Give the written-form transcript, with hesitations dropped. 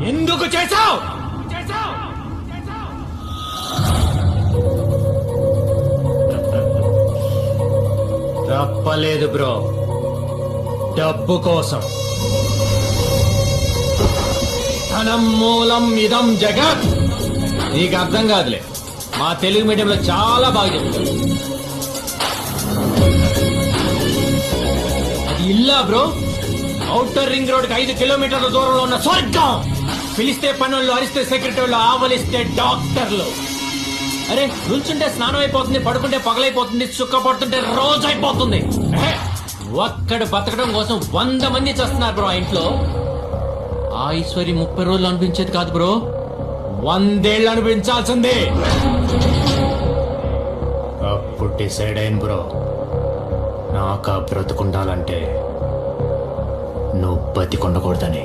ఎందుకు చేశావు? తప్పలేదు బ్రో, డబ్బు కోసం. ధనం మూలం ఇదం జగత్. నీకు అర్థం కాదులే, మా తెలుగు మీడియంలో చాలా బాగా చెప్తారు. అది ఇల్లా బ్రో? ఔటర్ రింగ్ రోడ్ కి 5 కిలోమీటర్ల దూరంలో ఉన్న స్వర్గం. పిలిస్తే పనుల్లో, అరిస్తే సెక్రటరీలు, ఆవలిస్తే డాక్టర్లు. అరే నుంచుంటే స్నానం అయిపోతుంది, పడుకుంటే పగలైపోతుంది, చుక్క పడుతుంటే రోజు అయిపోతుంది. ఒక్కడు బతకడం కోసం 100 మంది చేస్తున్నారు బ్రో ఆ ఇంట్లో. ఆ ఈశ్వరి 30 రోజులు అనిపించేది కాదు బ్రో, 100 ఏళ్ళు అనిపించాల్సిందే. అప్పుడు డిసైడ్ అయిన బ్రో, నాకు బ్రతుకుండాలంటే నువ్వు బతికొండకూడదని.